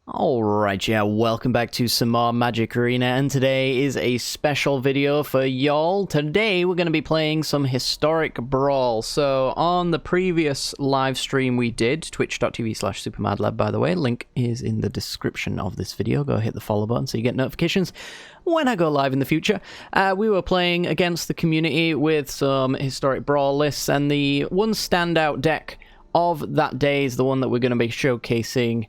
Alright, yeah, welcome back to some more Magic Arena, and today is a special video for y'all. Today we're going to be playing some historic Brawl. So on the previous live stream we did, twitch.tv/SuperMadLad, by the way, link is in the description of this video. Go hit the follow button so you get notifications when I go live in the future. We were playing against the community with some historic Brawl lists, and the one standout deck of that day is the one that we're going to be showcasing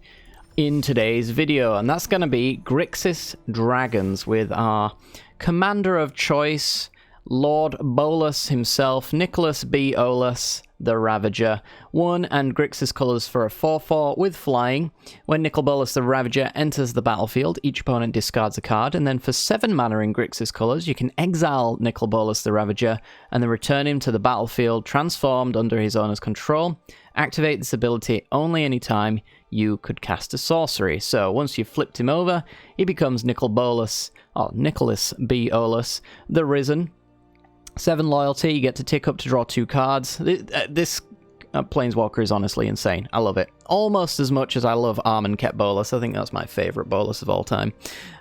in today's video, and that's going to be Grixis Dragons with our commander of choice, Lord Bolas himself, Nicol Bolas the Ravager. 1 and Grixis colors for a 4/4 with flying. When Nicol Bolas the Ravager enters the battlefield, each opponent discards a card, and then for 7 mana in Grixis colors, you can exile Nicol Bolas the Ravager and then return him to the battlefield transformed under his owner's control. Activate this ability only anytime you could cast a sorcery. So once you've flipped him over, he becomes Nicol Bolas, or Nicolas Bolas the Risen. 7 loyalty, you get to tick up to draw 2 cards. This Planeswalker is honestly insane. I love it. Almost as much as I love Armenket Bolas. I think that's my favourite Bolas of all time.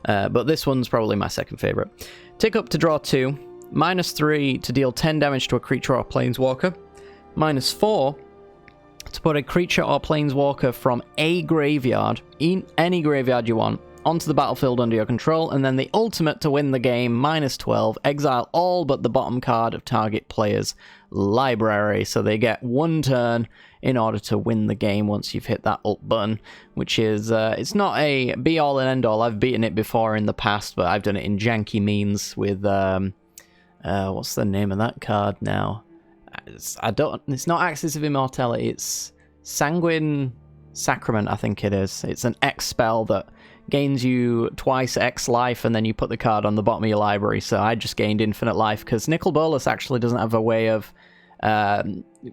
But this one's probably my second favourite. Tick up to draw 2. -3 to deal 10 damage to a creature or Planeswalker. -4 to put a creature or Planeswalker from a graveyard, in any graveyard you want, onto the battlefield under your control, and then the ultimate to win the game, -12, exile all but the bottom card of target player's library. So they get 1 turn in order to win the game once you've hit that ult button, which is, it's not a be-all and end-all. I've beaten it before in the past, but I've done it in janky means with, what's the name of that card now? It's not Axis of Immortality, it's Sanguine Sacrament, I think it is. It's an X spell that gains you twice X life, and then you put the card on the bottom of your library. So I just gained infinite life, because Nicol Bolas actually doesn't have a way of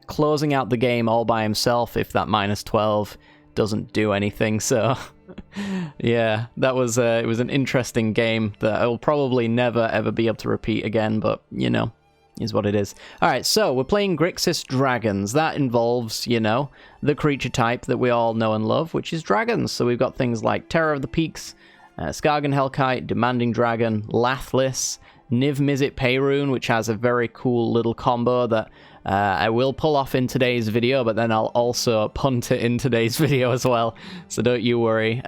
closing out the game all by himself if that -12 doesn't do anything. So yeah, that was it was an interesting game that I will probably never ever be able to repeat again, but you know, is what it is. Alright, so we're playing Grixis Dragons. That involves, you know, the creature type that we all know and love, which is dragons. So we've got things like Terror of the Peaks, Skagan Hellkite, Demanding Dragon, Lathliss, Niv Mizzet Payroon, which has a very cool little combo that I will pull off in today's video, but then I'll also punt it in today's video as well, so don't you worry.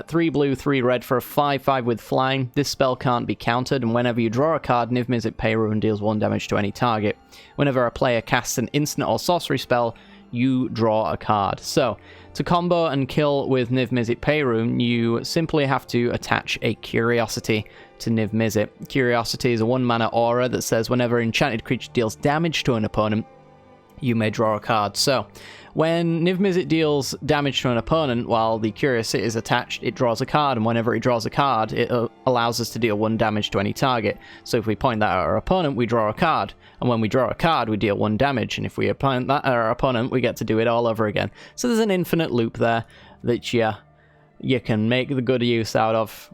3 blue, 3 red for a 5/5 with flying. This spell can't be countered, and whenever you draw a card, Niv Mizzet Payroon deals 1 damage to any target. Whenever a player casts an instant or sorcery spell, you draw a card. So, to combo and kill with Niv Mizzet Payroon, you simply have to attach a Curiosity to Niv Mizzet. Curiosity is a 1-mana aura that says whenever enchanted creature deals damage to an opponent, you may draw a card. So, when Niv Mizzet deals damage to an opponent while the Curiosity is attached, it draws a card, and whenever it draws a card, it allows us to deal 1 damage to any target. So if we point that at our opponent, we draw a card, and when we draw a card, we deal 1 damage, and if we point that at our opponent, we get to do it all over again. So there's an infinite loop there that you can make the good use out of.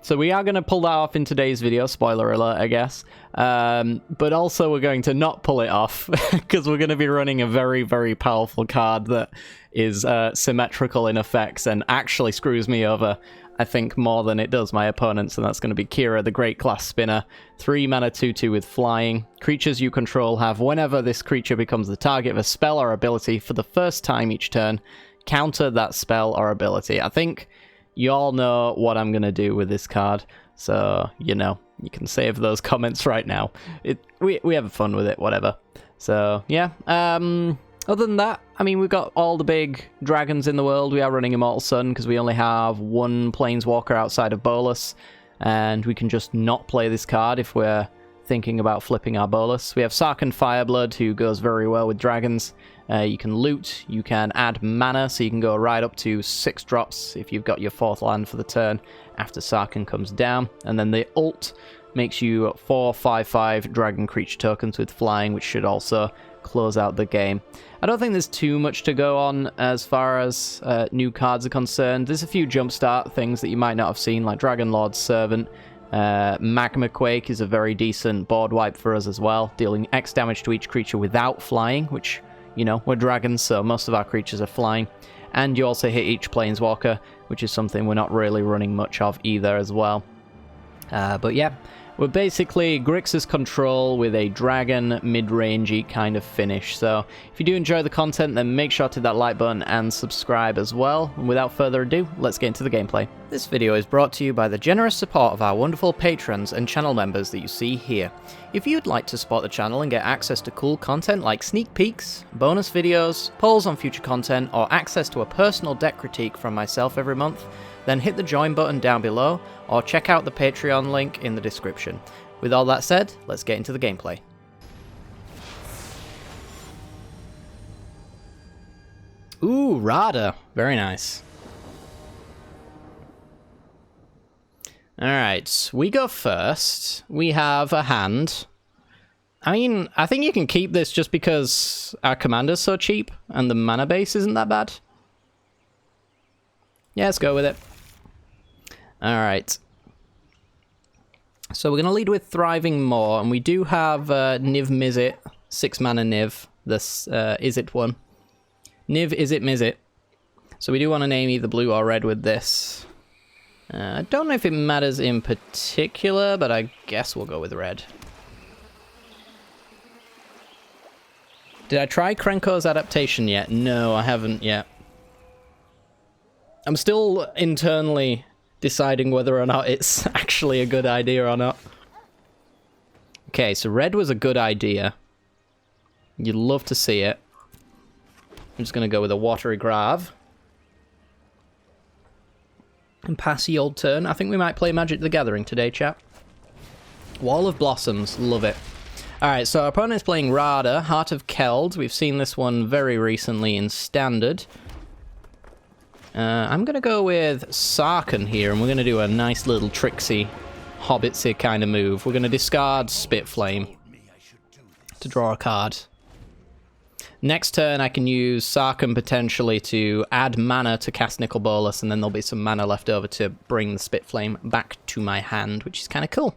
So we are going to pull that off in today's video, spoiler alert, I guess. But also we're going to not pull it off, because we're going to be running a very, very powerful card that is symmetrical in effects and actually screws me over, I think, more than it does my opponents, and that's going to be Kira, the Great Class Spinner. 3 mana 2/2 with flying. Creatures you control have, whenever this creature becomes the target of a spell or ability for the first time each turn, counter that spell or ability. I think you all know what I'm going to do with this card, so, you know, you can save those comments right now. We have fun with it, whatever. So, yeah. Other than that, I mean, we've got all the big dragons in the world. We are running Immortal Sun, because we only have 1 Planeswalker outside of Bolas, and we can just not play this card if we're thinking about flipping our Bolas. We have Sarkhan Fireblood, who goes very well with dragons. You can loot, you can add mana, so you can go right up to 6 drops if you've got your 4th land for the turn after Sarkhan comes down. And then the ult makes you 4/5/5 dragon creature tokens with flying, which should also close out the game. I don't think there's too much to go on as far as new cards are concerned. There's a few jumpstart things that you might not have seen, like Dragon Lord's Servant. Magma Quake is a very decent board wipe for us as well, dealing X damage to each creature without flying, which, you know, we're dragons, so most of our creatures are flying. and you also hit each planeswalker, which is something we're not really running much of either as well. But yeah, we're basically Grixis control with a dragon mid-rangey kind of finish. So if you do enjoy the content, then make sure to hit that like button and subscribe as well. And without further ado, let's get into the gameplay. This video is brought to you by the generous support of our wonderful patrons and channel members that you see here. If you'd like to support the channel and get access to cool content like sneak peeks, bonus videos, polls on future content, or access to a personal deck critique from myself every month, then hit the join button down below, or check out the Patreon link in the description. With all that said, let's get into the gameplay. Ooh, Rada. Very nice. Alright, we go first. We have a hand. I mean, I think you can keep this just because our commander's so cheap, and the mana base isn't that bad. Yeah, let's go with it. Alright. So we're going to lead with Thriving Maw, and we do have Niv Mizzet, 6 mana Niv, this Izzet one. Niv Izzet Mizzet. So we do want to name either blue or red with this. I don't know if it matters in particular, but I guess we'll go with red. Did I try Krenko's adaptation yet? No, I haven't yet. I'm still internally deciding whether or not it's actually a good idea or not. Okay, so red was a good idea. You'd love to see it. I'm just going to go with a Watery Grave. And pass the old turn. I think we might play Magic the Gathering today, chat. Wall of Blossoms, love it. Alright, so our opponent's playing Rada, Heart of Keld. We've seen this one very recently in Standard. I'm going to go with Sarkhan here, and we're going to do a nice little tricksy, hobbitsy kind of move. We're going to discard Spitflame to draw a card. Next turn, I can use Sarkhan potentially to add mana to cast Nicol Bolas, and then there'll be some mana left over to bring the Spitflame back to my hand, which is kind of cool.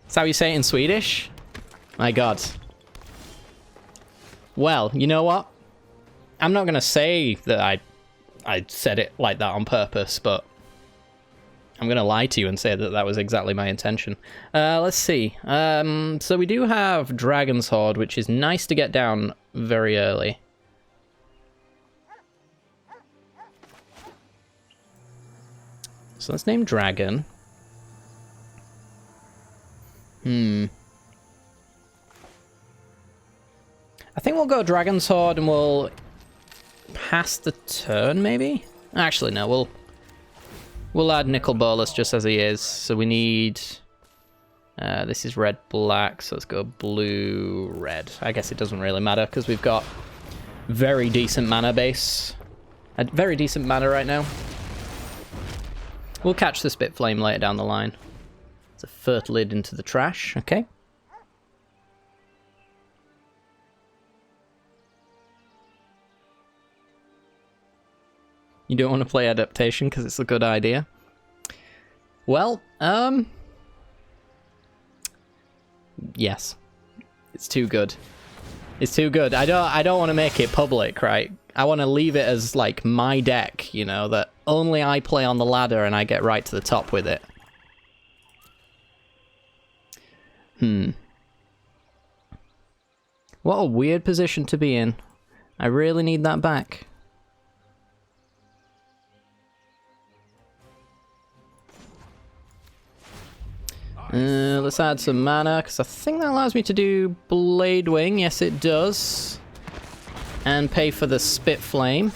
That's how you say it in Swedish? My god. Well, you know what? I'm not going to say that I said it like that on purpose, but I'm going to lie to you and say that that was exactly my intention. Let's see. So we do have Dragon's Horde, which is nice to get down very early. So let's name Dragon. I think we'll go Dragon's Horde and we'll pass the turn, maybe? Actually, no, we'll add Nicol Bolas just as he is. So we need... this is red-black, so let's go blue-red. I guess it doesn't really matter, because we've got very decent mana base. A very decent mana right now. We'll catch the Spitflame later down the line. It's a Fertilid into the trash, okay. You don't want to play adaptation because it's a good idea. Well, yes. It's too good. It's too good. I don't want to make it public, right? I want to leave it as like my deck, you know, that only I play on the ladder and I get right to the top with it. What a weird position to be in. I really need that back. Let's add some mana, because I think that allows me to do Bladewing. Yes, it does. And pay for the Spitflame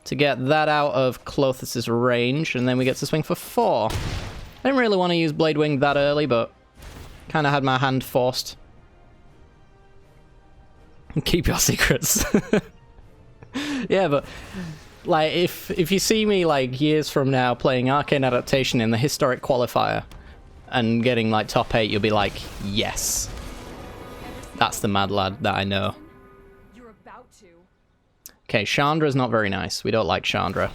to get that out of Klothys' range, and then we get to swing for 4. I didn't really want to use Bladewing that early, but kind of had my hand forced. Keep your secrets. Yeah, but like if you see me like years from now playing Arcane Adaptation in the Historic Qualifier and getting like top 8, you'll be like, yes. That's the mad lad that I know. You're about to. Okay, Chandra's not very nice. We don't like Chandra.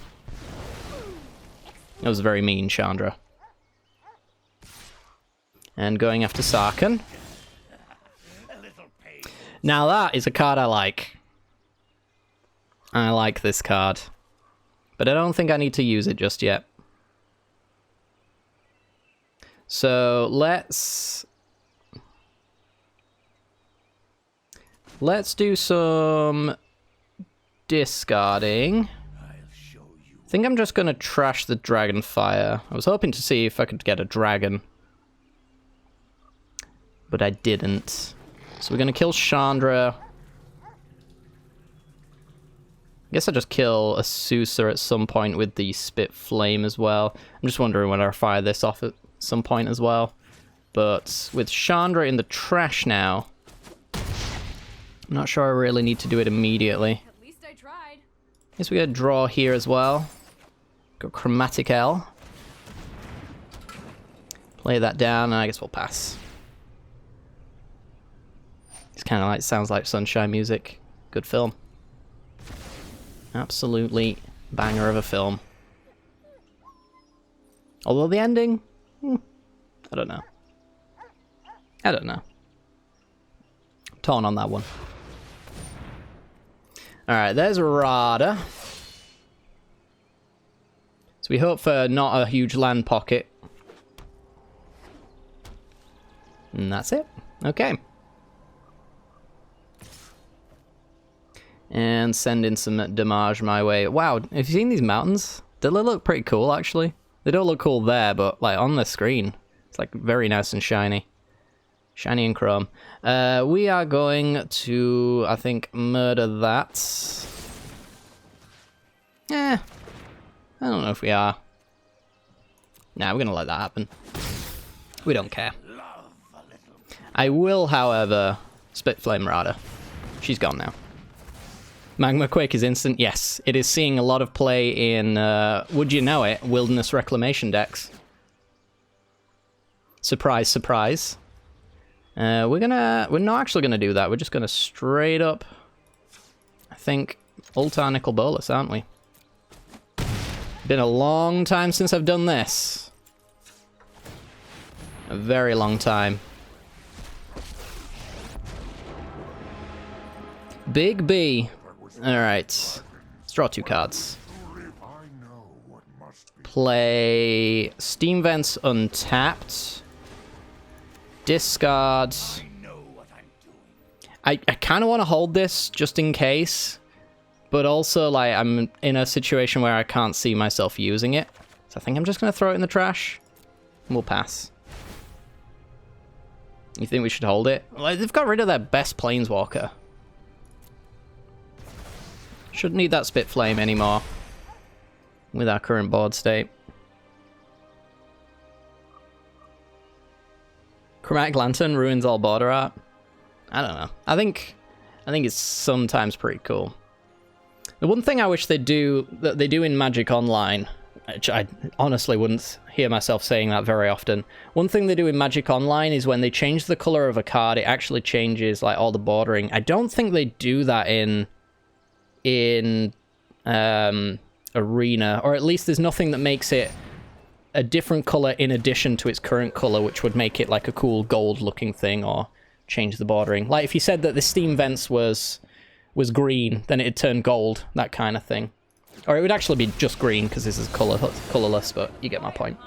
That was very mean, Chandra. And going after Sarkhan. Now that is a card I like. I like this card. But I don't think I need to use it just yet. So let's do some discarding. I think I'm just going to trash the Dragonfire. I was hoping to see if I could get a dragon. But I didn't. So we're going to kill Chandra. I guess I'll just kill a Sousa at some point with the Spit Flame as well. I'm just wondering whether I fire this off at some point as well. But with Chandra in the trash now, I'm not sure I really need to do it immediately. At least I tried. Guess we got a draw here as well. Got Chromatic L. Play that down, and I guess we'll pass. It's kind of like, sounds like Sunshine music. Good film. Absolutely banger of a film. Although the ending, I don't know. I don't know. Torn on that one. Alright, there's Rada. So we hope for not a huge land pocket. And that's it. Okay. And send in some damage my way. Wow, have you seen these mountains? They look pretty cool, actually. They don't look cool there, but like on the screen, it's like very nice and shiny. Shiny and chrome. We are going to, I think, murder that. I don't know if we are. Nah, we're gonna let that happen. We don't care. I will, however, Spit Flame Rada. She's gone now. Magma Quake is instant. Yes, it is seeing a lot of play in, would you know it, Wilderness Reclamation decks. Surprise, surprise. We're not actually gonna do that. We're just gonna straight up, I think, ult our Nicol Bolas, aren't we? Been a long time since I've done this. A very long time. Big B. Alright. Let's draw 2 cards. Play Steam Vents untapped. Discard. I kind of want to hold this just in case. But also, like, I'm in a situation where I can't see myself using it. So I think I'm just going to throw it in the trash. And we'll pass. You think we should hold it? Like, they've got rid of their best Planeswalker. Shouldn't need that Spit Flame anymore. With our current board state. Chromatic Lantern ruins all border art. I don't know. I think it's sometimes pretty cool. The one thing I wish they do in Magic Online, which I honestly wouldn't hear myself saying that very often. One thing they do in Magic Online is when they change the color of a card, it actually changes like all the bordering. I don't think they do that in Arena, or at least there's nothing that makes it a different color in addition to its current color, which would make it like a cool gold looking thing or change the bordering. Like if you said that the Steam Vents was green, then it'd turn gold, that kind of thing. Or it would actually be just green because this is colorless, but you get my point.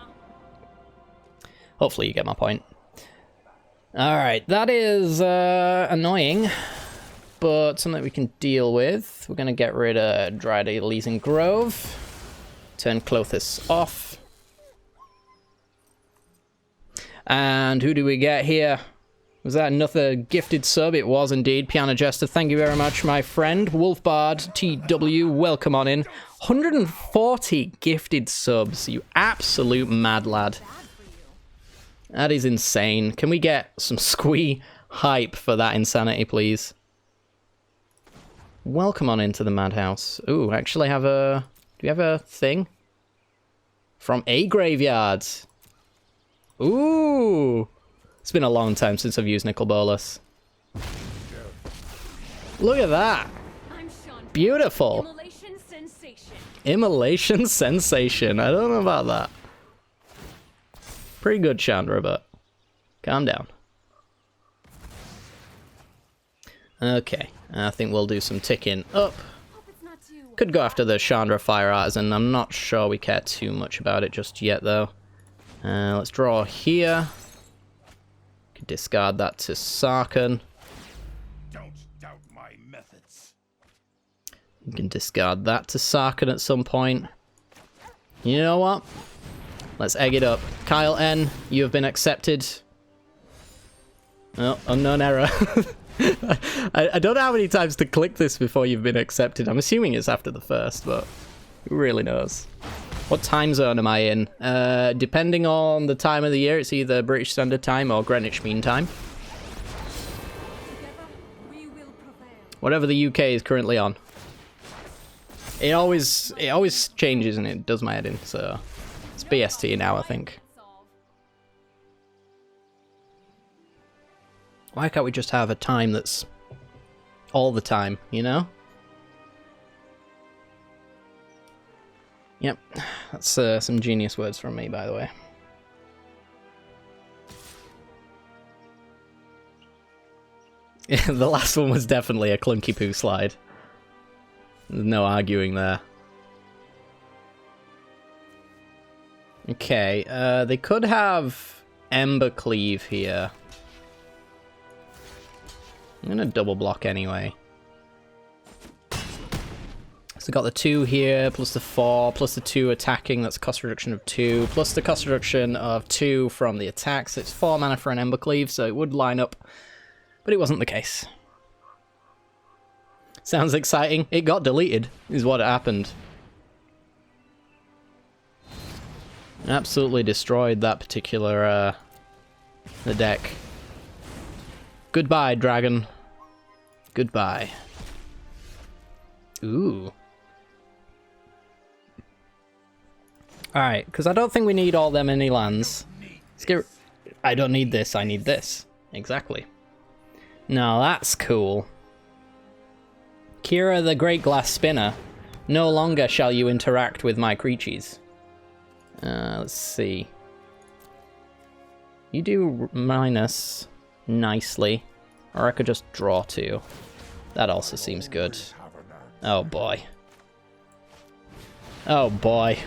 Hopefully you get my point. Alright, that is annoying, but something we can deal with. We're going to get rid of Dryad Elysian Grove. Turn Clothis off. And who do we get here? Was that another gifted sub? It was indeed. PianoJester, thank you very much, my friend. Wolfbard TW, welcome on in. 140 gifted subs, you absolute mad lad. That is insane. Can we get some squee hype for that insanity, please? Welcome on into the madhouse. Ooh, actually have a... Do we have a thing? From a graveyard. Ooh! It's been a long time since I've used Nicol Bolas. Look at that! Beautiful! Immolation sensation. Immolation sensation. I don't know about that. Pretty good, Chandra, but calm down. Okay, I think we'll do some ticking up. Hope it's not too. Could go after the Chandra Fire Artisan. I'm not sure we care too much about it just yet, though. Let's draw here. Could discard that to Sarkhan. Don't doubt my methods. You can discard that to Sarkhan at some point. You know what? Let's egg it up. Kyle N, you have been accepted. Oh, unknown error. I don't know how many times to click this before you've been accepted. I'm assuming it's after the first, but who really knows? What time zone am I in? Depending on the time of the year, it's either British Standard Time or Greenwich Mean Time. Together, we will prevail. Whatever the UK is currently on. It always changes and it does my head in, so it's BST now, I think. Why can't we just have a time that's all the time, you know? Yep, that's some genius words from me, by the way. The last one was definitely a clunky poo slide. There's no arguing there. Okay, they could have Ember Cleave here. I'm gonna double block anyway. So got the 2 here, plus the 4, plus the 2 attacking, that's cost reduction of 2, plus the cost reduction of 2 from the attack, so it's 4 mana for an Ember Cleave, so it would line up, but it wasn't the case. Sounds exciting. It got deleted, is what happened. Absolutely destroyed that particular, the deck. Goodbye, dragon. Goodbye. Ooh. Alright, because I don't think we need all them many lands. Let's get... I don't need this, I need this. Exactly. Now that's cool. Kira the Great Glass Spinner. No longer shall you interact with my creatures. Let's see. You do minus nicely. Or I could just draw 2. That also seems good. Oh boy. Oh boy.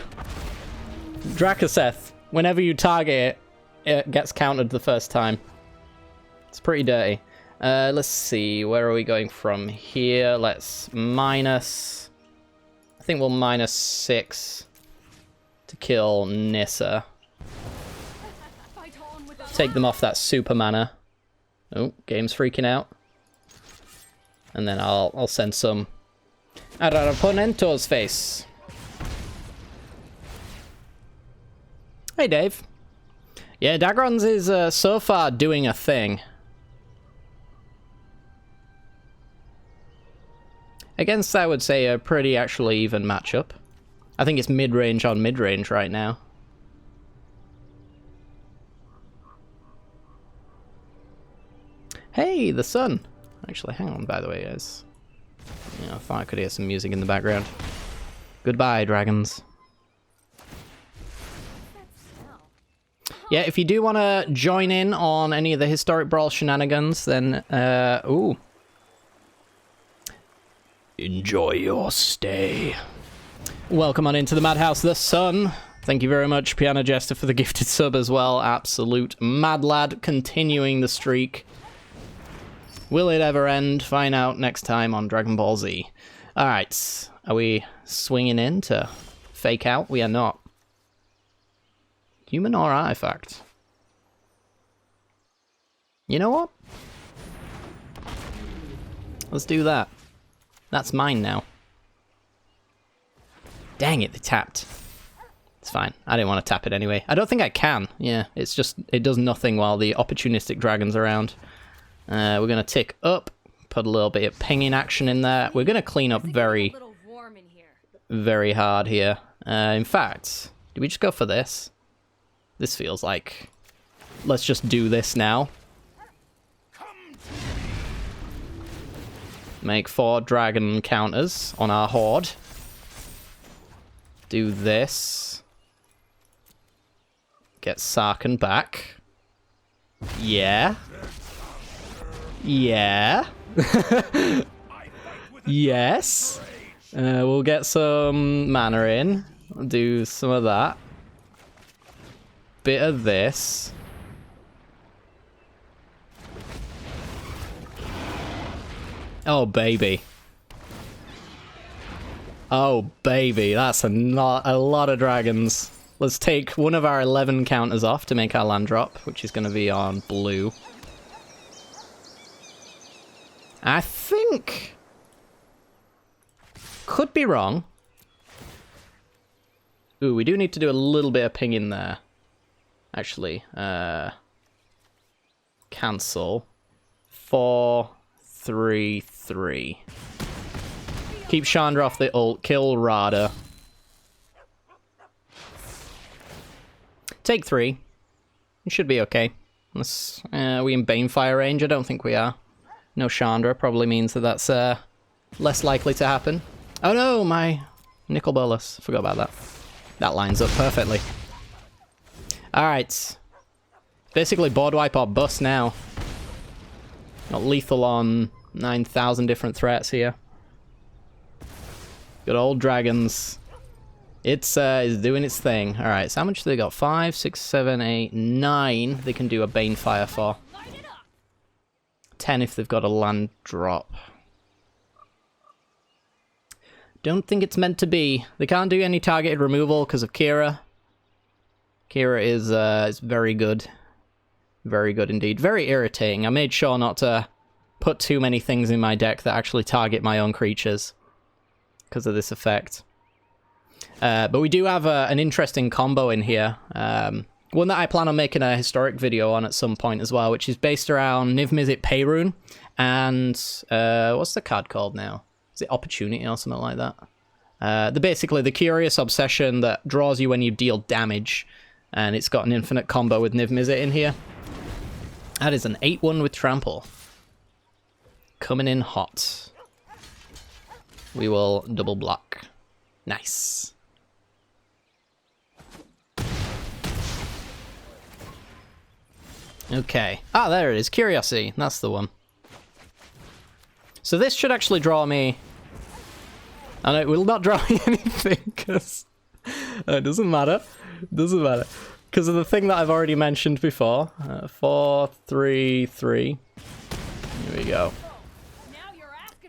Drakaseth, whenever you target it, it gets countered the first time. It's pretty dirty. Let's see, where are we going from here? Let's minus... I think we'll minus 6 to kill Nissa. Take them off that super mana. Oh, game's freaking out. And then I'll send some at our opponento's face. Hey, Dave. Yeah, Dagrons is so far doing a thing. Against, I would say, a pretty actually even matchup. I think it's mid-range on mid-range right now. Hey, the sun! Actually, hang on, by the way, guys. Yeah, I thought I could hear some music in the background. Goodbye, dragons. Yeah, if you do want to join in on any of the Historic Brawl shenanigans, then, ooh. Enjoy your stay. Welcome on into the Madhouse, the Sun. Thank you very much, PianoJester, for the gifted sub as well. Absolute mad lad, continuing the streak. Will it ever end? Find out next time on Dragon Ball Z. Alright, are we swinging in to fake out? We are not. Human or artifact? You know what? Let's do that. That's mine now. Dang it, they tapped. It's fine. I didn't want to tap it anyway. I don't think I can. Yeah, it's just, it does nothing while the opportunistic dragon's around. We're going to tick up, put a little bit of pinging action in there. We're going to clean up very hard here. In fact, do we just go for this? This feels like... Let's just do this now. Make 4 dragon counters on our horde. Do this. Get Sarkhan back. Yeah. Yeah. Yes. We'll get some mana in. I'll do some of that. Bit of this. Oh, baby. Oh, baby. That's a lot of dragons. Let's take one of our 11 counters off to make our land drop, which is going to be on blue. I think... Could be wrong. Ooh, we do need to do a little bit of pinging there. Actually, cancel. 4, 3, 3. Keep Chandra off the ult. Kill Rada. Take 3. You should be okay. Unless, are we in Banefire range? I don't think we are. No Chandra probably means that that's less likely to happen. Oh no, my Nicol Bolas. Forgot about that. That lines up perfectly. Alright. Basically board wipe or bust now. Got lethal on 9,000 different threats here. Good old dragons. It's doing its thing. Alright, so how much do they got? 5, 6, 7, 8, 9 they can do a Banefire for. 10 if they've got a land drop. Don't think it's meant to be. They can't do any targeted removal because of Kira. Kira is very good. Very good indeed. Very irritating. I made sure not to put too many things in my deck that actually target my own creatures because of this effect. But we do have an interesting combo in here. One that I plan on making a historic video on at some point as well, which is based around Niv Mizzet Peyrune and what's the card called now? Is it Opportunity or something like that? Basically the Curious Obsession that draws you when you deal damage, and it's got an infinite combo with Niv Mizzet in here. That is an 8-1 with Trample. Coming in hot. We will double block. Nice. Okay. Ah, there it is. Curiosity. That's the one. So this should actually draw me... And it will not draw me anything, because... it doesn't matter. It doesn't matter. Because of the thing that I've already mentioned before. 4, 3, 3. Here we go.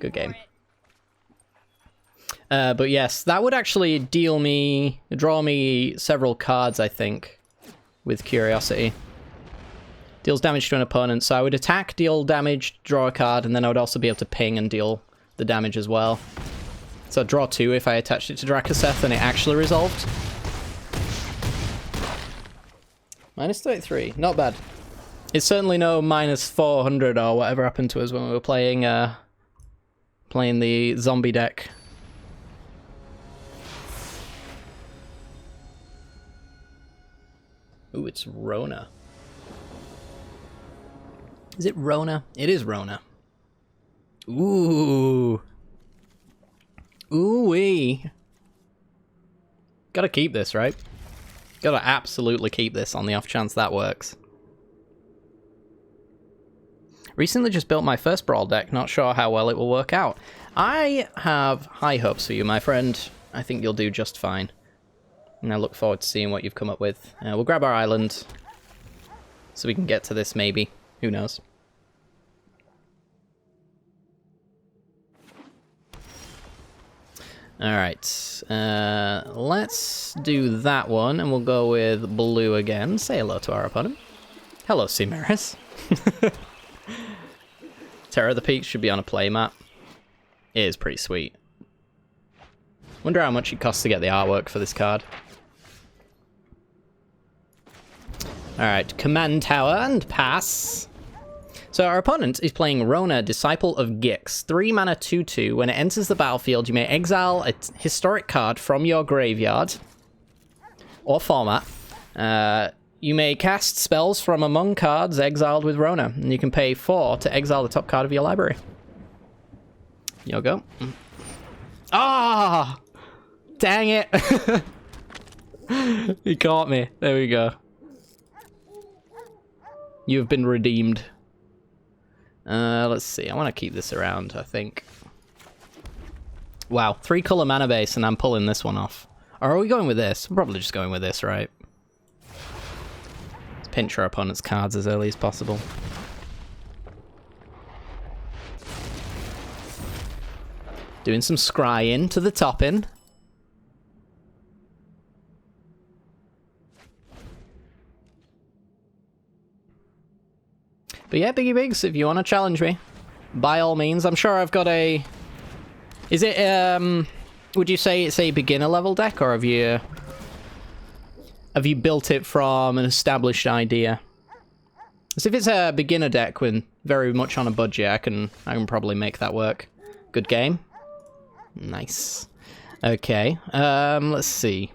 Good game. But yes, that would actually draw me several cards, I think, with Curiosity. Deals damage to an opponent, so I would attack, deal damage, draw a card, and then I would also be able to ping and deal the damage as well. So I'd draw 2 if I attached it to Drakaseth and it actually resolved. Minus 33, not bad. It's certainly no minus 400 or whatever happened to us when we were playing the zombie deck. Ooh, it's Rona. Is it Rona? It is Rona. Ooh. Ooh-wee. Gotta keep this, right? Gotta absolutely keep this on the off chance that works. Recently just built my first Brawl deck, not sure how well it will work out. I have high hopes for you, my friend. I think you'll do just fine. And I look forward to seeing what you've come up with. We'll grab our island so we can get to this maybe. Who knows? Alright, let's do that one, and we'll go with blue again. Say hello to our opponent. Hello, Cimeris. Terror of the Peaks should be on a playmat. It is pretty sweet. Wonder how much it costs to get the artwork for this card. Alright, Command Tower and pass. So our opponent is playing Rona, Disciple of Gix. 3 mana 2/2. When it enters the battlefield, you may exile a historic card from your graveyard or format. You may cast spells from among cards exiled with Rona, and you can pay 4 to exile the top card of your library. You'll go. Ah! Dang it! He caught me. There we go. You have been redeemed. Let's see. I want to keep this around, I think. Wow, 3 color mana base, and I'm pulling this one off. Or are we going with this? I'm probably just going with this, right? Let's pinch our opponent's cards as early as possible. Doing some scrying to the topping. But yeah, Biggie Bigs, if you want to challenge me, by all means. I'm sure I've got a... Is it, would you say it's a beginner level deck, or have you built it from an established idea? As if it's a beginner deck with very much on a budget, I can probably make that work. Good game. Nice. Okay, let's see.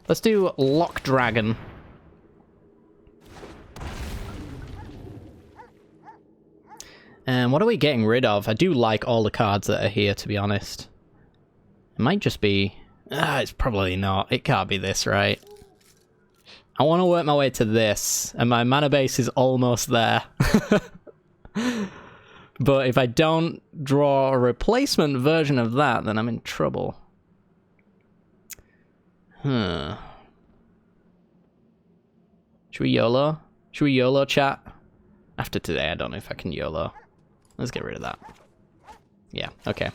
Let's do Lock Dragon. And what are we getting rid of? I do like all the cards that are here, to be honest. It might just be... it's probably not. It can't be this, right? I want to work my way to this, and my mana base is almost there. But if I don't draw a replacement version of that, then I'm in trouble. Should we YOLO? Should we YOLO, chat? After today, I don't know if I can YOLO. Let's get rid of that. Yeah, okay.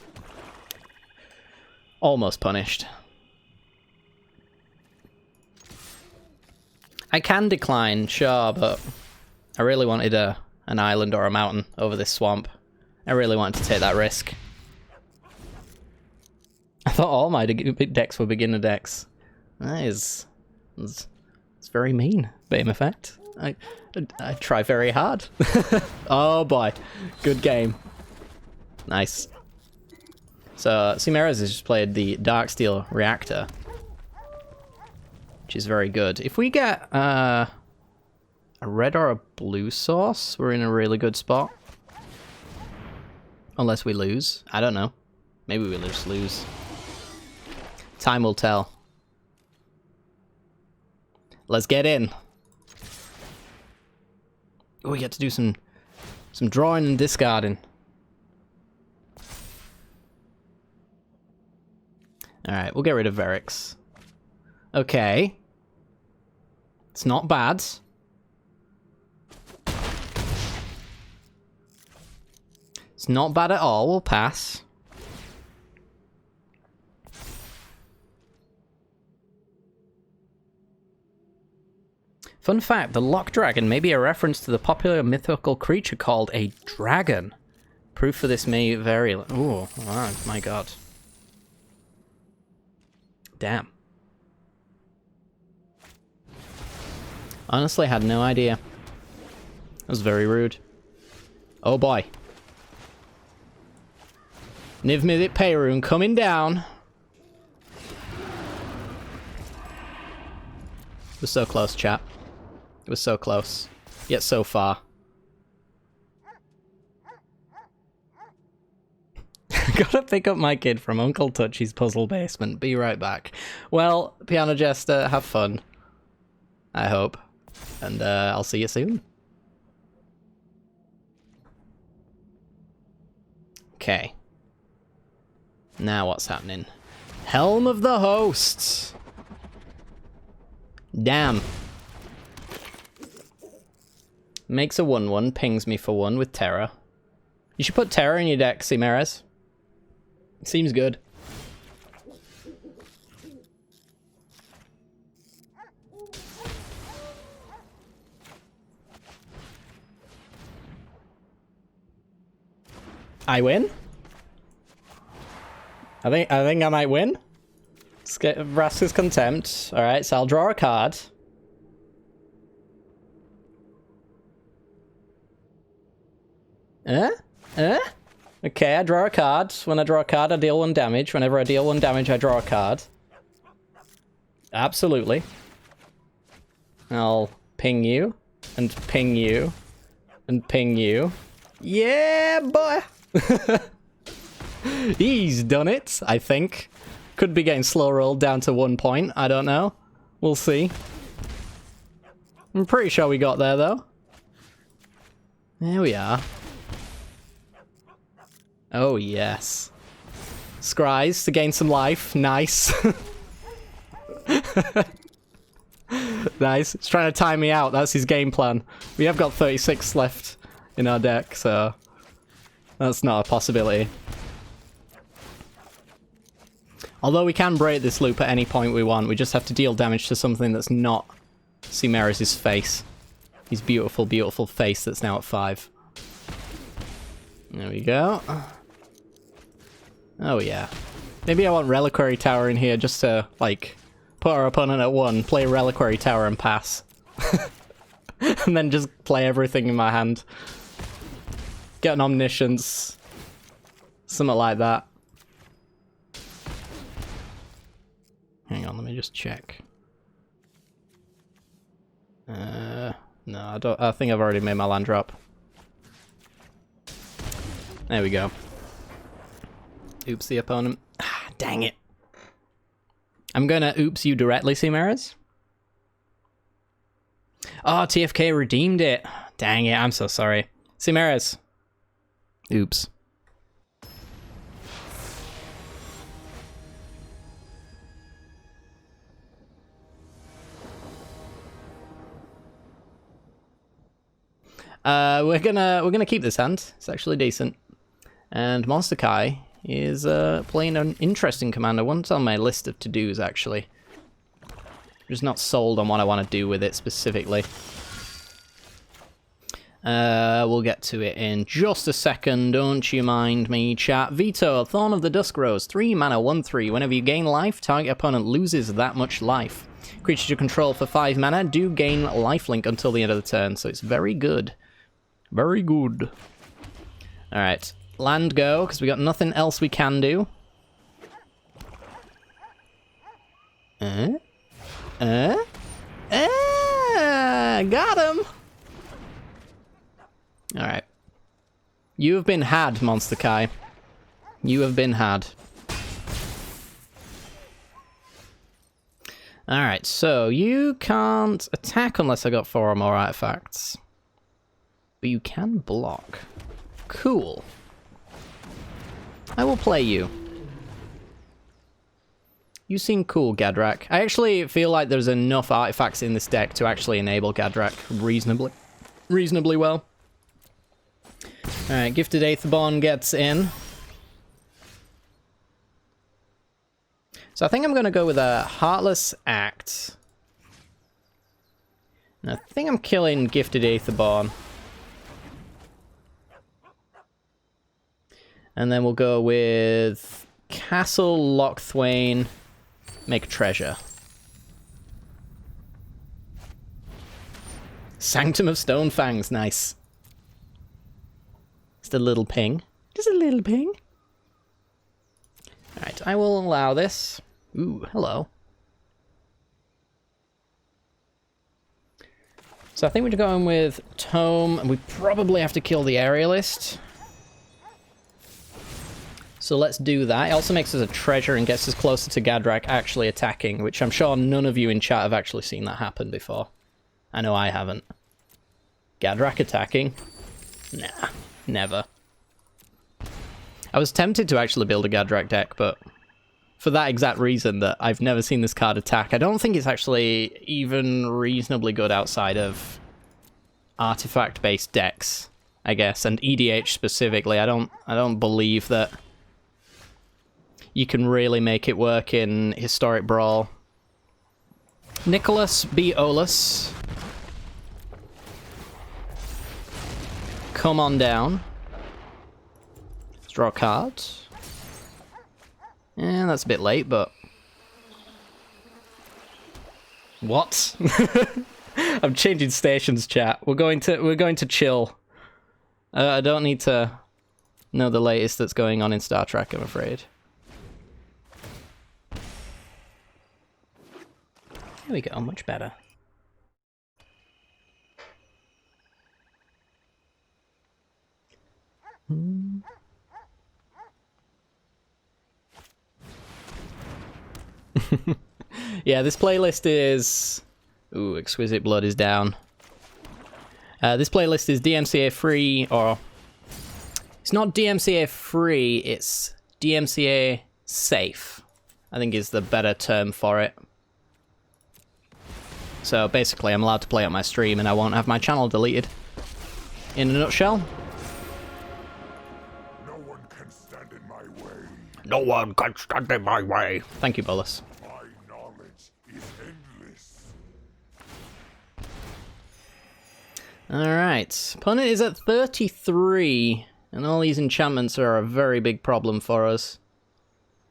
Almost punished. I can decline, sure, but I really wanted an island or a mountain over this swamp. I really wanted to take that risk. I thought all my decks were beginner decks. That is... It's very mean, Bame Effect. I try very hard. Oh boy. Good game. Nice. So, Sumerez has just played the Darksteel Reactor, which is very good. If we get a red or a blue source, we're in a really good spot. Unless we lose. I don't know. Maybe we'll just lose. Time will tell. Let's get in. Oh, we get to do some drawing and discarding. Alright, we'll get rid of Verix. Okay. It's not bad. It's not bad at all, we'll pass. Fun fact, the Lock Dragon may be a reference to the popular mythical creature called a dragon. Proof for this may vary. Ooh, oh my god. Damn. Honestly, had no idea. That was very rude. Oh boy. Niv Mizzet Payroon coming down. It was so close, chat. It was so close. Yet so far. Gotta pick up my kid from Uncle Touchy's puzzle basement. Be right back. Well, PianoJester, have fun. I hope. And I'll see you soon. Okay. Now what's happening? Helm of the Hosts! Damn. Makes a 1/1, pings me for 1 with Terror. You should put Terror in your deck, Simerez. Seems good. I win? I think I might win. Let's get Vraska's Contempt. Alright, so I'll draw a card. Okay, I draw a card. When I draw a card, I deal 1 damage. Whenever I deal 1 damage, I draw a card. Absolutely. I'll ping you, and ping you, and ping you. Yeah, boy! He's done it, I think. Could be getting slow rolled down to 1 point. I don't know. We'll see. I'm pretty sure we got there, though. There we are. Oh, yes. Scries to gain some life. Nice. Nice. He's trying to time me out. That's his game plan. We have got 36 left in our deck, so that's not a possibility. Although we can break this loop at any point we want, we just have to deal damage to something that's not Cimeras' face. His beautiful, beautiful face that's now at 5. There we go. Oh yeah. Maybe I want Reliquary Tower in here just to, like, put our opponent at 1, play Reliquary Tower and pass. And then just play everything in my hand. Get an Omniscience. Something like that. Hang on, let me just check. No, I don't. I think I've already made my land drop. There we go. Oops the opponent. Ah, dang it. I'm gonna oops you directly, Cimeras. Oh, TFK redeemed it. Dang it, I'm so sorry. Cimeras. Oops. We're gonna keep this hand. It's actually decent. And Monster Kai is playing an interesting commander. One's on my list of to-dos, actually. Just not sold on what I want to do with it specifically. We'll get to it in just a second, don't you mind me, chat. Veto, Thorn of the Dusk Rose, 3 mana, 1/3. Whenever you gain life, target opponent loses that much life. Creatures you control for 5 mana do gain lifelink until the end of the turn, so it's very good. Very good. Alright, land go, because we got nothing else we can do. Got him! Alright. You have been had, Monster Kai. You have been had. Alright, so you can't attack unless I got 4 or more artifacts. But you can block. Cool. I will play you. You seem cool, Gadrak. I actually feel like there's enough artifacts in this deck to actually enable Gadrak reasonably well. Alright, Gifted Aetherborn gets in. So I think I'm going to go with a Heartless Act. And I think I'm killing Gifted Aetherborn. And then we'll go with Castle Lochthwain, make treasure. Sanctum of Stonefangs, nice. Just a little ping. Just a little ping. Alright, I will allow this. Ooh, hello. So I think we're going with Tome, and we probably have to kill the Aerialist. So let's do that. It also makes us a treasure and gets us closer to Gadrak actually attacking, which I'm sure none of you in chat have actually seen that happen before. I know I haven't. Gadrak attacking? Nah, never. I was tempted to actually build a Gadrak deck, but for that exact reason that I've never seen this card attack, I don't think it's actually even reasonably good outside of artifact-based decks, I guess, and EDH specifically. I don't believe that you can really make it work in Historic Brawl. Nicholas B. Bolas. Come on down. Let's draw a card. Yeah, that's a bit late, but... What? I'm changing stations, chat. We're going to chill. I don't need to know the latest that's going on in Star Trek, I'm afraid. There we go, much better. Yeah, this playlist is... Ooh, Exquisite Blood is down. This playlist is DMCA free, or it's not DMCA free, it's DMCA safe, I think is the better term for it. So basically I'm allowed to play on my stream and I won't have my channel deleted. In a nutshell. No one can stand in my way. No one can stand in my way. Thank you, Bolas. My knowledge is endless. Alright, opponent is at 33, and all these enchantments are a very big problem for us.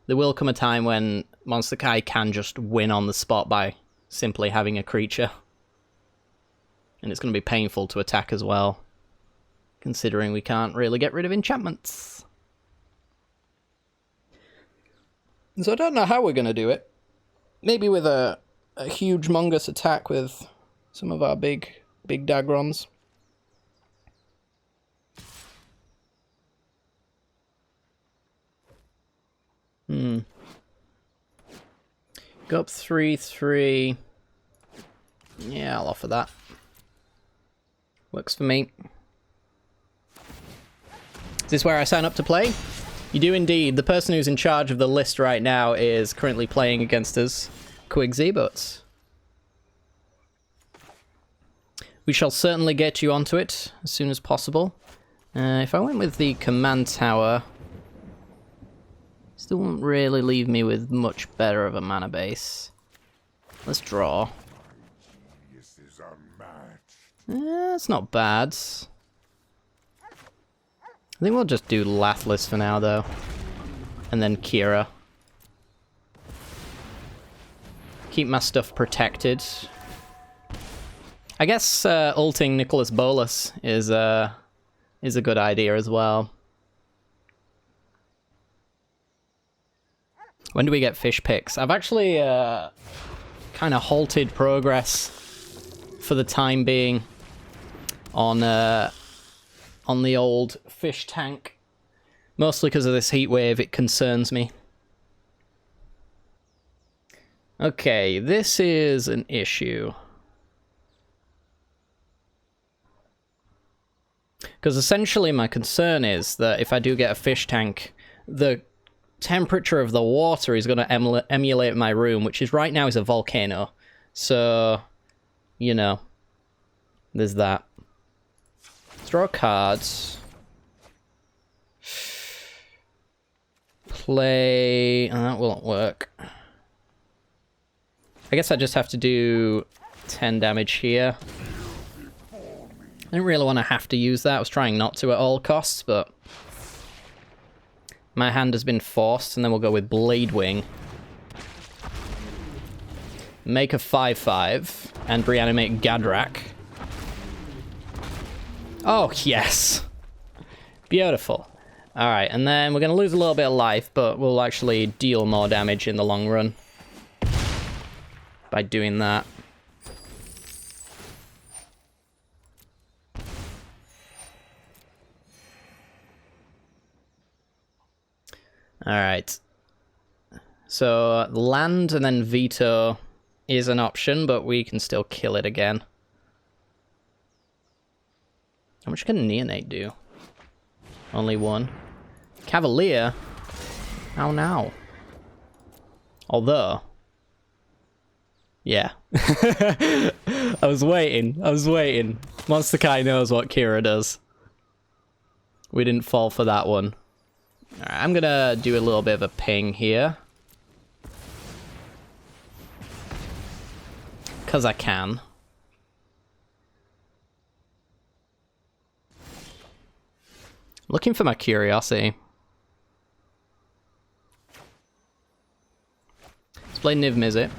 There will come a time when Monster Kai can just win on the spot by simply having a creature. And it's going to be painful to attack as well, considering we can't really get rid of enchantments. So I don't know how we're going to do it. Maybe with a huge Mongus attack with some of our big Dagrons. Go up 3/3. Yeah, I'll offer that. Works for me. Is this where I sign up to play? You do indeed. The person who's in charge of the list right now is currently playing against us, Quigsy, but we shall certainly get you onto it as soon as possible. If I went with the command tower, still won't really leave me with much better of a mana base. Let's draw. This is unmatched. It's not bad. I think we'll just do Lathless for now, though. And then Kira. Keep my stuff protected. I guess ulting Nicol Bolas is a good idea as well. When do we get fish picks? I've actually kind of halted progress for the time being on the old fish tank. Mostly because of this heat wave, it concerns me. Okay, this is an issue. Because essentially my concern is that if I do get a fish tank, the temperature of the water is going to emulate my room, which is right now is a volcano. So, you know, there's that. Let's draw cards. Play... Oh, that won't work. I guess I just have to do 10 damage here. I didn't really want to have to use that. I was trying not to at all costs, but my hand has been forced, and then we'll go with Blade Wing. Make a 5/5 and reanimate Gadrak. Oh, yes. Beautiful. Alright, and then we're going to lose a little bit of life, but we'll actually deal more damage in the long run by doing that. Alright. So, land and then veto is an option, but we can still kill it again. How much can Neonate do? Only one. Cavalier? How now? Although... Yeah. I was waiting. Monster Kai knows what Kira does. We didn't fall for that one. Alright, I'm gonna do a little bit of a ping here. Because I can. Looking for my curiosity. Let's play Niv Mizzet.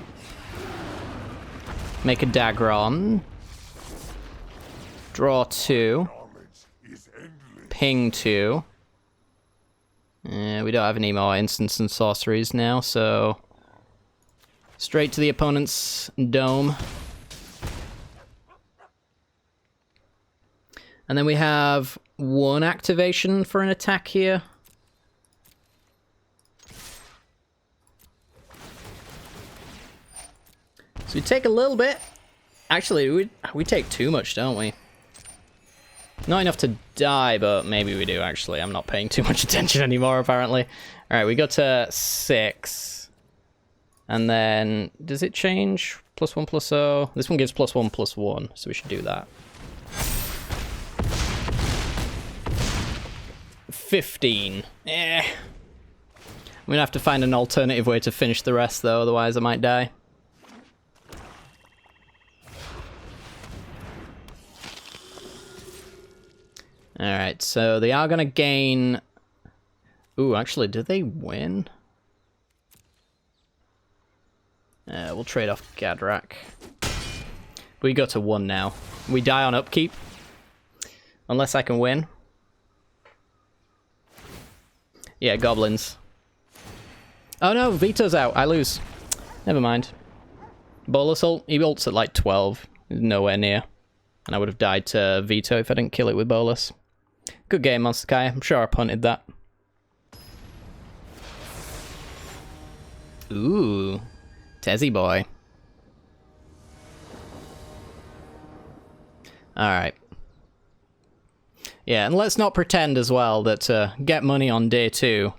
Make a Dagron. Draw 2. Ping 2. We don't have any more instants and sorceries now, so... Straight to the opponent's dome. And then we have one activation for an attack here. So we take a little bit. Actually, we take too much, don't we? Not enough to die, but maybe we do, actually. I'm not paying too much attention anymore, apparently. Alright, we got to 6. And then, does it change? +1, +0. This one gives +1, +1, so we should do that. 15. Eh. I'm gonna have to find an alternative way to finish the rest, though, otherwise I might die. Alright, so they are gonna gain... Ooh, actually, did they win? We'll trade off Gadrak. We go to 1 now. We die on upkeep. Unless I can win. Yeah, goblins. Oh no, Vito's out. I lose. Never mind. Bolas ult. He ults at like 12. He's nowhere near. And I would have died to Vito if I didn't kill it with Bolas. Good game, Monster Kai. I'm sure I punted that. Ooh. Tezzy boy. Alright. Yeah, and let's not pretend as well that to get money on day 2,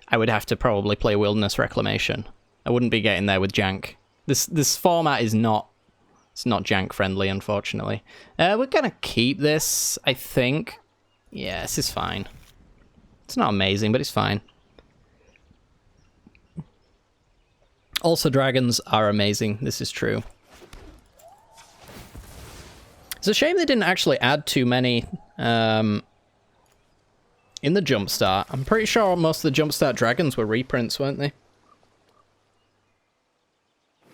I would have to probably play Wilderness Reclamation. I wouldn't be getting there with jank. This format is not... It's not jank friendly, unfortunately. We're gonna keep this, I think. Yeah, this is fine. It's not amazing, but it's fine. Also, dragons are amazing. This is true. It's a shame they didn't actually add too many in the Jumpstart. I'm pretty sure most of the Jumpstart dragons were reprints, weren't they?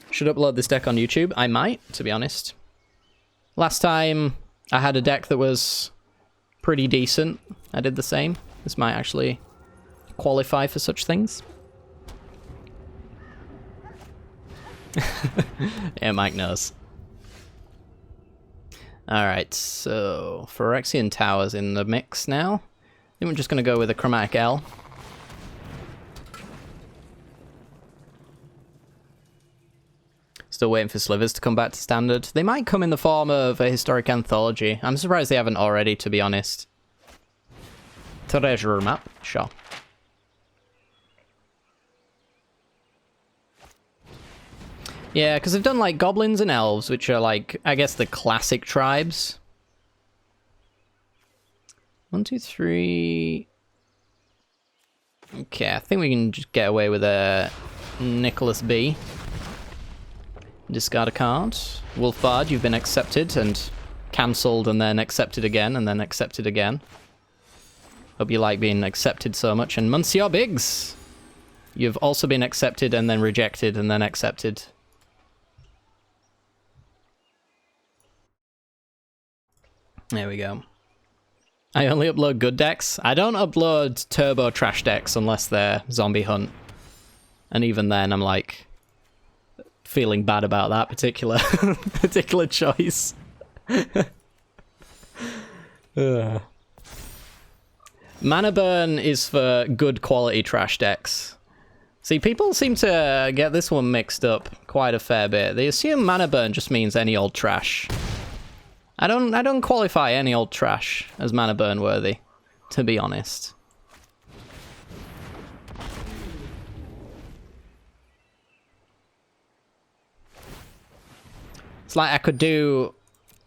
Should upload this deck on YouTube? I might, to be honest. Last time I had a deck that was pretty decent. I did the same. This might actually qualify for such things. Yeah, Mike knows. Alright, so Phyrexian Tower's in the mix now. I think we're just going to go with a Chromatic L. Still waiting for Slivers to come back to standard. They might come in the form of a historic anthology. I'm surprised they haven't already, to be honest. Treasure map, sure. Yeah, because they've done like goblins and elves, which are like, I guess, the classic tribes. 1, 2, 3. Okay, I think we can just get away with a Nicholas B. Discard a card. Wolfbard, you've been accepted and cancelled and then accepted again and then accepted again. Hope you like being accepted so much. And Monsieur Biggs, you've also been accepted and then rejected and then accepted. There we go. I only upload good decks. I don't upload turbo trash decks unless they're Zombie Hunt. And even then, I'm like feeling bad about that particular particular choice. Mana Burn is for good quality trash decks. See, people seem to get this one mixed up quite a fair bit. They assume Mana Burn just means any old trash. I don't qualify any old trash as Mana Burn worthy, to be honest. It's like I could do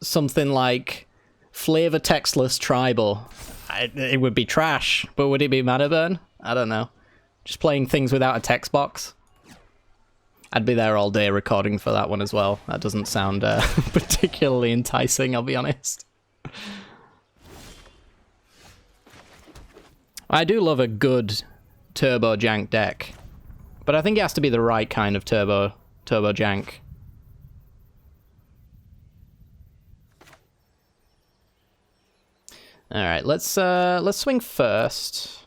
something like Flavor Textless Tribal. It would be trash, but would it be Mana Burn? I don't know. Just playing things without a text box. I'd be there all day recording for that one as well. That doesn't sound particularly enticing, I'll be honest. I do love a good turbo jank deck, but I think it has to be the right kind of turbo jank. All right, let's swing first.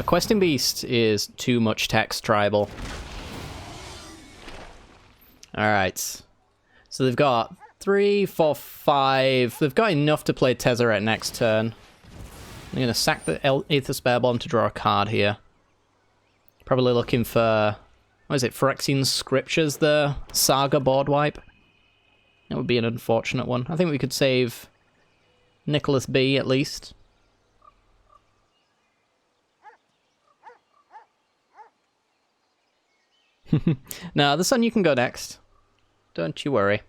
Questing Beast is too much text tribal. Alright. So they've got 3, 4, 5. They've got enough to play Tezzeret next turn. I'm going to sack the Aether Spare Bomb to draw a card here. Probably looking for, what is it, Phyrexian Scriptures, the Saga board wipe. That would be an unfortunate one. I think we could save Nicholas B at least. No, the Sun, you can go next. Don't you worry.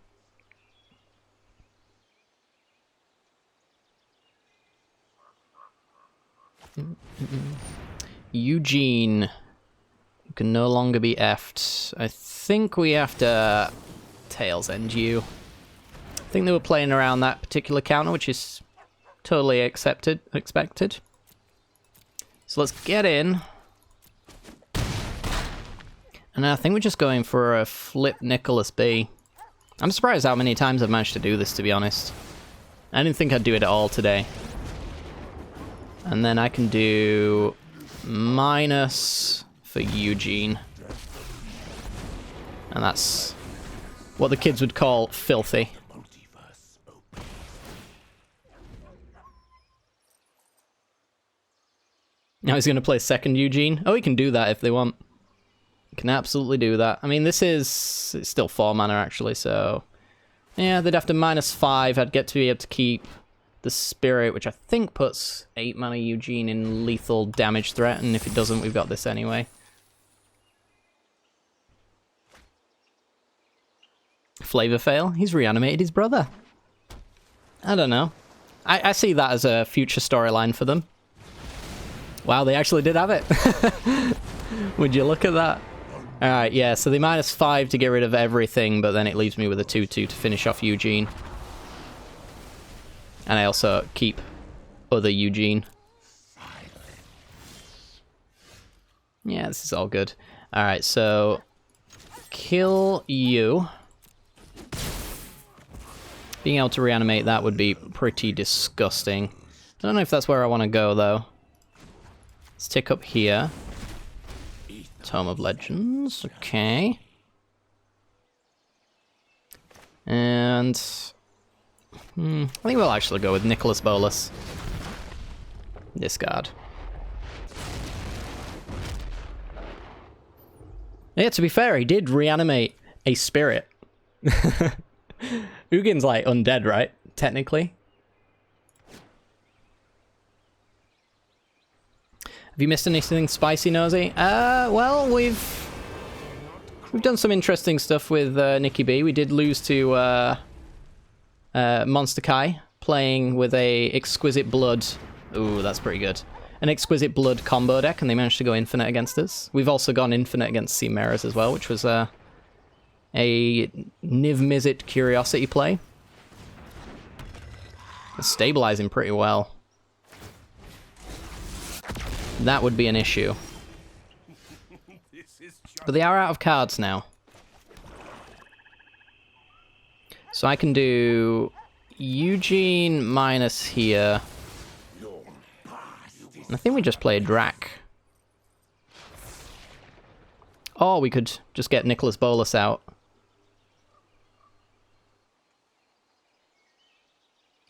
Eugene. You can no longer be F'd. I think we have to Tails End you. I think they were playing around that particular counter, which is totally expected. So let's get in. And I think we're just going for a flip Nicholas B. I'm surprised how many times I've managed to do this, to be honest. I didn't think I'd do it at all today. And then I can do minus for Eugene. And that's what the kids would call filthy. Now he's going to play second Eugene. Oh, he can do that if they want. Can absolutely do that. I mean, this is... it's still 4 mana, actually, so... yeah, they'd have to -5. I'd get to be able to keep the Spirit, which I think puts 8 mana Eugene in lethal damage threat, and if it doesn't, we've got this anyway. Flavor fail? He's reanimated his brother. I don't know. I see that as a future storyline for them. Wow, they actually did have it. Would you look at that? Alright, yeah, so they -5 to get rid of everything, but then it leaves me with a 2/2 to finish off Eugene. And I also keep other Eugene. Yeah, this is all good. Alright, so... kill you. Being able to reanimate that would be pretty disgusting. I don't know if that's where I want to go, though. Let's tick up here. Tome of Legends, okay. And... I think we'll actually go with Nicol Bolas. Discard. Yeah, to be fair, he did reanimate a spirit. Ugin's like undead, right? Technically. Have you missed anything spicy, Nosy? Well, we've done some interesting stuff with Nikki B. We did lose to Monster Kai, playing with a Exquisite Blood. Ooh, that's pretty good. An Exquisite Blood combo deck, and they managed to go infinite against us. We've also gone infinite against Sea Mirrors as well, which was a Niv Mizzet Curiosity play. It's stabilizing pretty well. That would be an issue. But they are out of cards now. So I can do Eugene minus here. And I think we just play a Drac. Or we could just get Nicol Bolas out.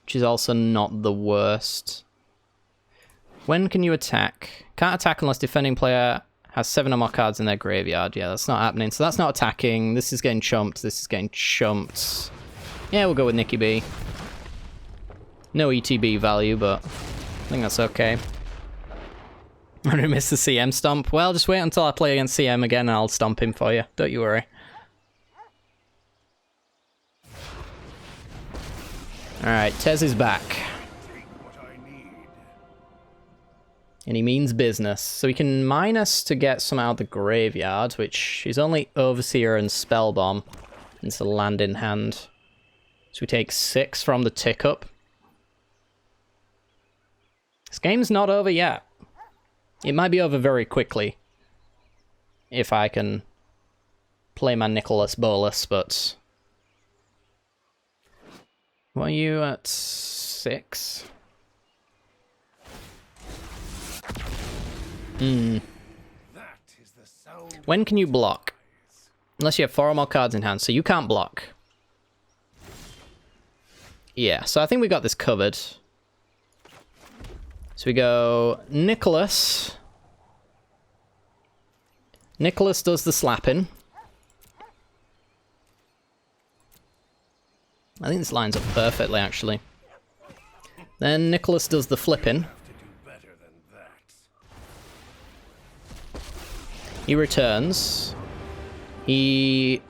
Which is also not the worst. When can you attack? Can't attack unless defending player has 7 or more cards in their graveyard. Yeah, that's not happening. So that's not attacking. This is getting chumped. This is getting chumped. Yeah, we'll go with Nikki B. No ETB value, but I think that's okay. I'm gonna miss the CM stomp. Well, just wait until I play against CM again and I'll stomp him for you. Don't you worry. Alright, Tez is back. And he means business. So we can minus to get some out of the graveyard, which is only Overseer and Spellbomb into land in hand. So we take 6 from the tick up. This game's not over yet. It might be over very quickly. If I can play my Nicol Bolas, but... what are you at 6? When can you block? Unless you have 4 or more cards in hand, so you can't block. Yeah, so I think we got this covered. So we go Nicholas. Nicholas does the slapping. I think this lines up perfectly, actually. Then Nicholas does the flipping. He returns. He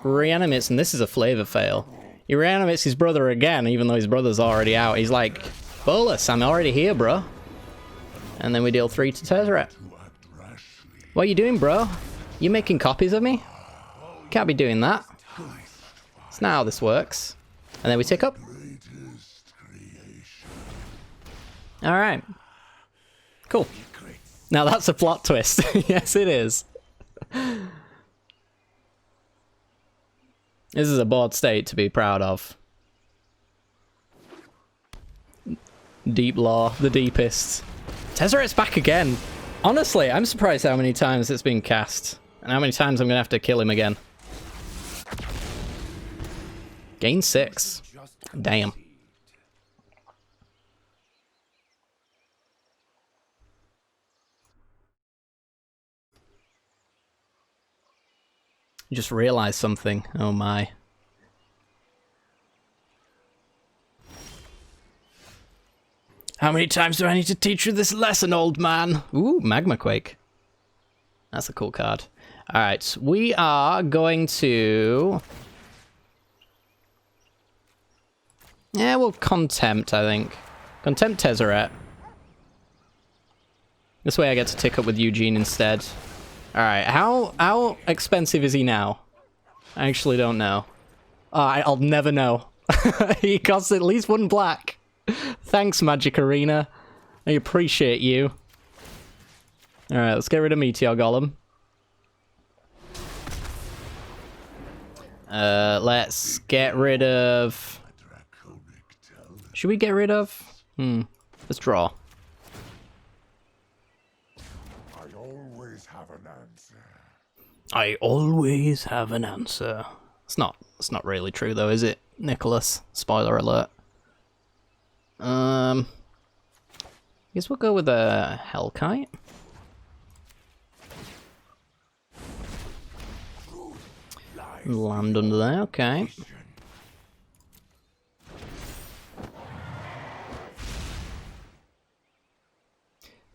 reanimates, and this is a flavor fail. He reanimates his brother again, even though his brother's already out. He's like, Bolas, I'm already here, bro. And then we deal 3 to Tezzeret. What are you doing, bro? You making copies of me? Can't be doing that. That's not how this works. And then we tick up. Alright. Cool. Now that's a plot twist. Yes, it is. This is a board state to be proud of. Deep lore, the deepest. Tezzeret's back again. Honestly, I'm surprised how many times it's been cast. And how many times I'm going to have to kill him again. Gain 6. Damn. Just realized something. Oh my. How many times do I need to teach you this lesson, old man? Ooh, Magma Quake. That's a cool card. Alright, we are going to... Yeah, we'll Contempt, I think. Contempt Tezzeret. This way I get to tick up with Eugene instead. Alright, how expensive is he now? I actually don't know. I'll never know. He costs at least 1 black. Thanks, Magic Arena. I appreciate you. Alright, let's get rid of Meteor Golem. Let's get rid of... Should we get rid of? Let's draw. I always have an answer. I always have an answer. It's not really true though, is it, Nicholas? Spoiler alert. I guess we'll go with a Hellkite. Land under there, okay.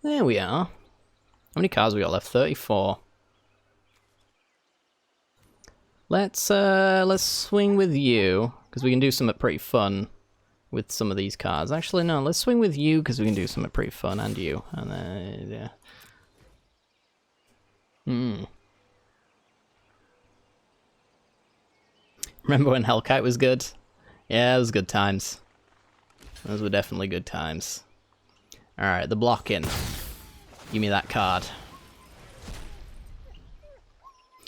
There we are. How many cards we got left? 34. Let's swing with you, because we can do something pretty fun with some of these cards. Actually, no, let's swing with you, because we can do something pretty fun, and you. And then, yeah. Remember when Hellkite was good? Yeah, it was good times. Those were definitely good times. Alright, the blocking. Give me that card.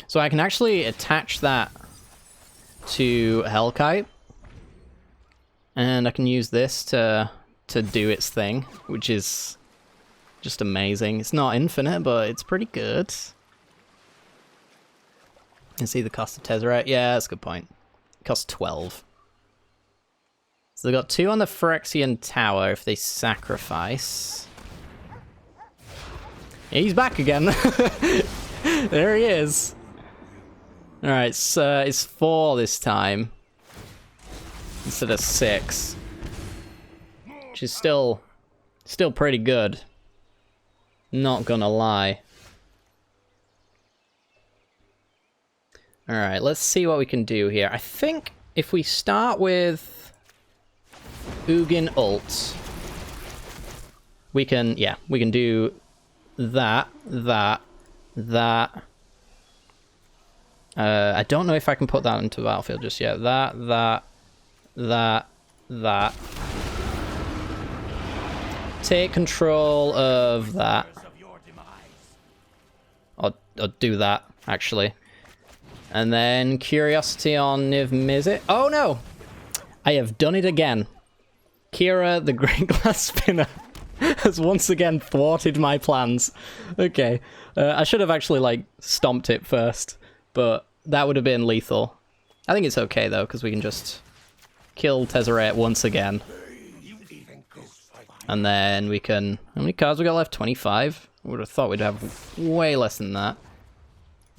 So I can actually attach that to Hellkite. And I can use this to do its thing, which is just amazing. It's not infinite, but it's pretty good. You can see the cost of Tezzeret. Yeah, that's a good point. It costs 12. So they've got 2 on the Phyrexian Tower if they sacrifice. Yeah, he's back again. There he is. Alright, so it's 4 this time. Instead of 6. Which is still pretty good. Not gonna lie. Alright, let's see what we can do here. I think if we start with Ugin ult, we can do that. I don't know if I can put that into the battlefield just yet. That. Take control of that. I'll do that, actually. And then Curiosity on Niv Mizzet. Oh no! I have done it again. Kira, the Great Glass Spinner, has once again thwarted my plans. Okay. I should have actually, like, stomped it first. But that would have been lethal. I think it's okay, though, because we can just kill Tezzeret once again. And then we can... How many cards we got left? 25? I would have thought we'd have way less than that.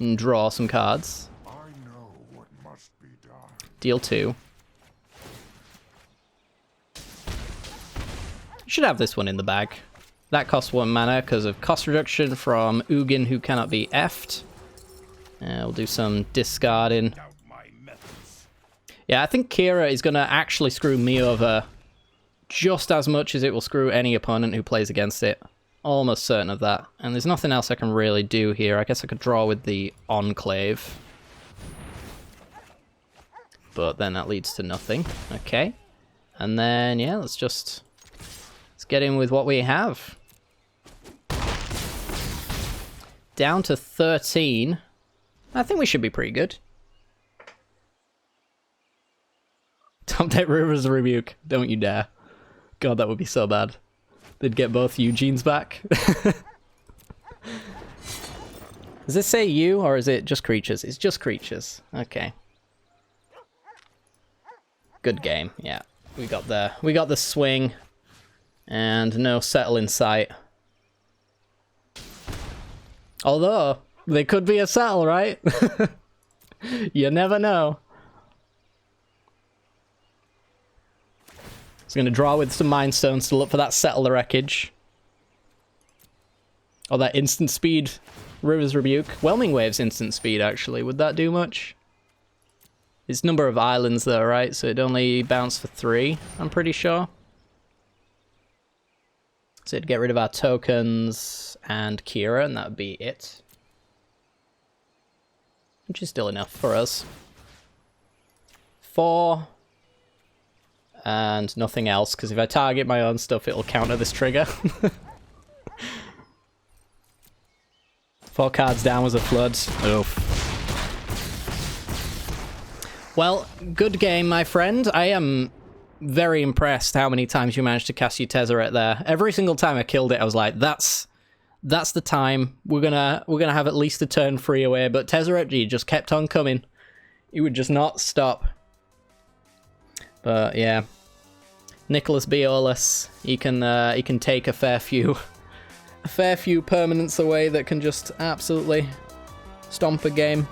and draw some cards. I know what must be done. Deal 2. Should have this one in the bag. That costs 1 mana because of cost reduction from Ugin, who cannot be effed. We'll do some discarding. Yeah, I think Kira is going to actually screw me over just as much as it will screw any opponent who plays against it. Almost certain of that. And there's nothing else I can really do here. I guess I could draw with the Enclave. But then that leads to nothing. Okay. And then, yeah, let's get in with what we have. Down to 13. I think we should be pretty good. Top deck Rivers Rebuke. Don't you dare. God, that would be so bad. They'd get both Eugenes back. Does it say you, or is it just creatures? It's just creatures. Okay. Good game, yeah. We got the swing. And no settle in sight. Although, they could be a settle, right? You never know. He's going to draw with some Mind Stones to look for that settle the wreckage. Or that instant speed River's Rebuke. Whelming Wave's instant speed, actually. Would that do much? It's number of islands, though, right? So it'd only bounce for 3, I'm pretty sure. So it'd get rid of our tokens and Kira, and that would be it. Which is still enough for us. 4. And nothing else, because if I target my own stuff, it'll counter this trigger. 4 cards down was a flood. Oof. Well, good game, my friend. I am very impressed how many times you managed to cast your Tezzeret there. Every single time I killed it, I was like, that's the time. We're gonna have at least a turn free away. But Tezzeret G just kept on coming. He would just not stop. But yeah, Nicol Bolas, he can take a fair few permanents away that can just absolutely stomp a game.